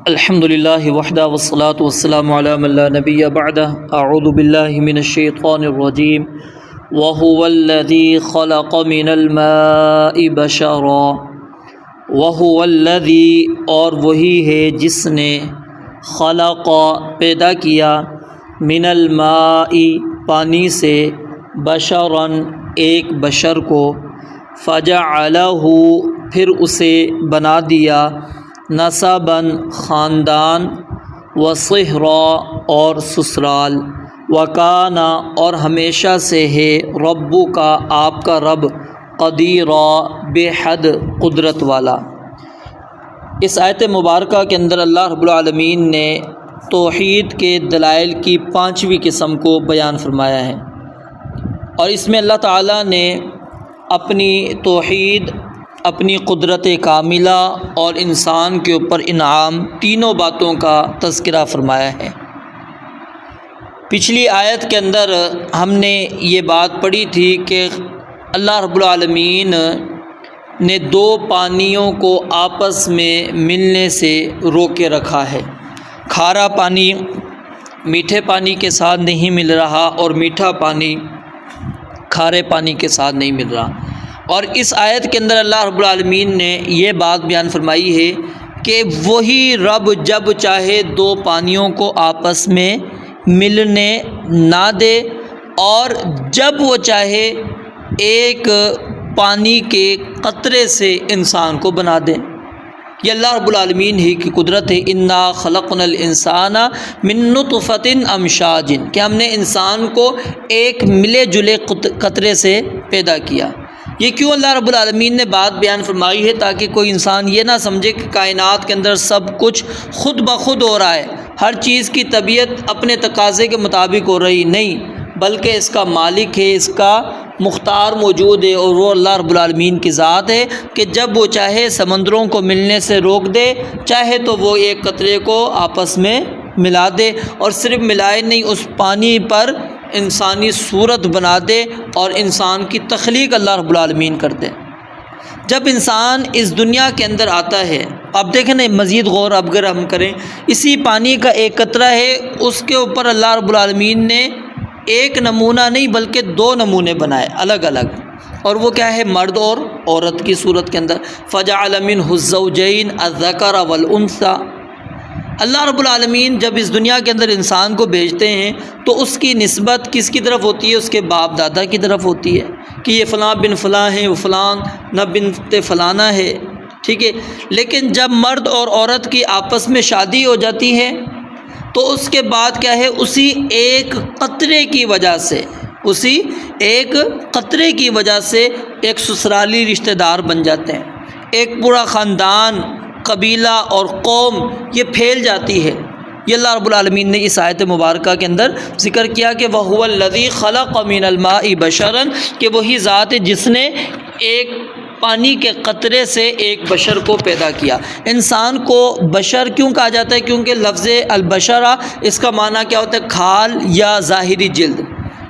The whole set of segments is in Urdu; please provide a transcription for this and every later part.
الحمد للہ وحدہ والصلاة والسلام علی من لا نبی بعدہ اعوذ باللہ من الشیطان الرجیم وهو الذی خلق من الماء بشرا وهو الذی اور وہی ہے جس نے خلق پیدا کیا من الماء پانی سے بشرا ایک بشر کو فجعلہ پھر اسے بنا دیا نسباً خاندان وصہرا اور سسرال وکانا اور ہمیشہ سے ہے ربو کا آپ کا رب قدیرا بے حد قدرت والا۔ اس آیت مبارکہ کے اندر اللہ رب العالمین نے توحید کے دلائل کی 5ویں قسم کو بیان فرمایا ہے، اور اس میں اللہ تعالیٰ نے اپنی توحید، اپنی قدرت کاملہ اور انسان کے اوپر انعام، تینوں باتوں کا تذکرہ فرمایا ہے۔ پچھلی آیت کے اندر ہم نے یہ بات پڑھی تھی کہ اللہ رب العالمین نے دو پانیوں کو آپس میں ملنے سے روکے رکھا ہے۔ کھارا پانی میٹھے پانی کے ساتھ نہیں مل رہا اور میٹھا پانی کھارے پانی کے ساتھ نہیں مل رہا، اور اس آیت کے اندر اللہ رب العالمین نے یہ بات بیان فرمائی ہے کہ وہی رب جب چاہے دو پانیوں کو آپس میں ملنے نہ دے، اور جب وہ چاہے ایک پانی کے قطرے سے انسان کو بنا دے۔ یہ اللہ رب العالمین ہی کی قدرت ہے۔ انا خلقنا الانسان من نطفۃ امشاج، کہ ہم نے انسان کو ایک ملے جلے قطرے سے پیدا کیا۔ یہ کیوں اللہ رب العالمین نے بات بیان فرمائی ہے؟ تاکہ کوئی انسان یہ نہ سمجھے کہ کائنات کے اندر سب کچھ خود بخود ہو رہا ہے، ہر چیز کی طبیعت اپنے تقاضے کے مطابق ہو رہی نہیں، بلکہ اس کا مالک ہے، اس کا مختار موجود ہے، اور وہ اللہ رب العالمین کی ذات ہے کہ جب وہ چاہے سمندروں کو ملنے سے روک دے، چاہے تو وہ ایک قطرے کو آپس میں ملا دے، اور صرف ملائے نہیں، اس پانی پر انسانی صورت بنا دے اور انسان کی تخلیق اللہ رب العالمین کر دے۔ جب انسان اس دنیا کے اندر آتا ہے، اب دیکھیں نا، مزید غور اگر ہم کریں، اسی پانی کا ایک قطرہ ہے، اس کے اوپر اللہ رب العالمین نے ایک نمونہ نہیں بلکہ دو نمونے بنائے الگ الگ، اور وہ کیا ہے؟ مرد اور عورت کی صورت کے اندر۔ فجعل منہ الزوجین الذکر والانثی۔ اللہ رب العالمین جب اس دنیا کے اندر انسان کو بھیجتے ہیں تو اس کی نسبت کس کی طرف ہوتی ہے؟ اس کے باپ دادا کی طرف ہوتی ہے کہ یہ فلاں بن فلاں ہے، وہ فلاں نہ بنت فلانا ہے، ٹھیک ہے۔ لیکن جب مرد اور عورت کی آپس میں شادی ہو جاتی ہے تو اس کے بعد کیا ہے؟ اسی ایک قطرے کی وجہ سے، اسی ایک قطرے کی وجہ سے ایک سسرالی رشتہ دار بن جاتے ہیں، ایک پورا خاندان، قبیلہ اور قوم یہ پھیل جاتی ہے۔ یہ اللہ رب العالمین نے اس آیت مبارکہ کے اندر ذکر کیا کہ وَهُوَ الَّذِي خَلَقَ مِنَ الْمَاءِ بَشَرًا، کہ وہی ذات ہے جس نے ایک پانی کے قطرے سے ایک بشر کو پیدا کیا۔ انسان کو بشر کیوں کہا جاتا ہے؟ کیونکہ لفظ البشرہ اس کا معنی کیا ہوتا ہے؟ کھال یا ظاہری جلد،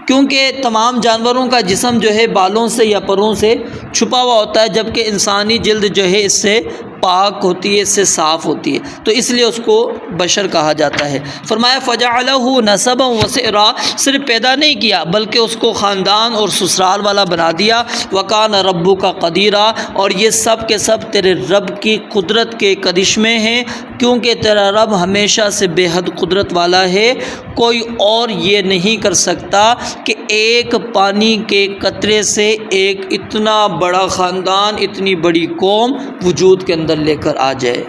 کیونکہ تمام جانوروں کا جسم جو ہے بالوں سے یا پروں سے چھپا ہوا ہوتا ہے، جبکہ انسانی جلد جو ہے اس سے پاک ہوتی ہے، اس سے صاف ہوتی ہے، تو اس لیے اس کو بشر کہا جاتا ہے۔ فرمایا فجعلہ نسبا وصہرا، صرف پیدا نہیں کیا بلکہ اس کو خاندان اور سسرال والا بنا دیا۔ وکان ربک قدیرا، اور یہ سب کے سب تیرے رب کی قدرت کے کرشمے ہیں، کیونکہ تیرا رب ہمیشہ سے بے حد قدرت والا ہے۔ کوئی اور یہ نہیں کر سکتا کہ ایک پانی کے قطرے سے ایک اتنا بڑا خاندان، اتنی بڑی قوم وجود کے اندر لے کر آ جائے۔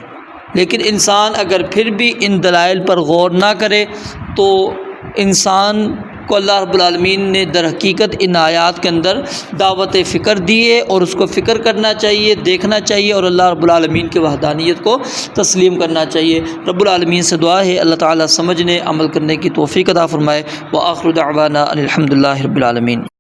لیکن انسان اگر پھر بھی ان دلائل پر غور نہ کرے تو انسان کو اللہ رب العالمین نے در حقیقت ان آیات کے اندر دعوت فکر دی ہے، اور اس کو فکر کرنا چاہیے، دیکھنا چاہیے، اور اللہ رب العالمین کی وحدانیت کو تسلیم کرنا چاہیے۔ رب العالمین سے دعا ہے اللہ تعالیٰ سمجھنے، عمل کرنے کی توفیق عطا فرمائے۔ وآخر دعوانا ان الحمد للہ رب العالمین۔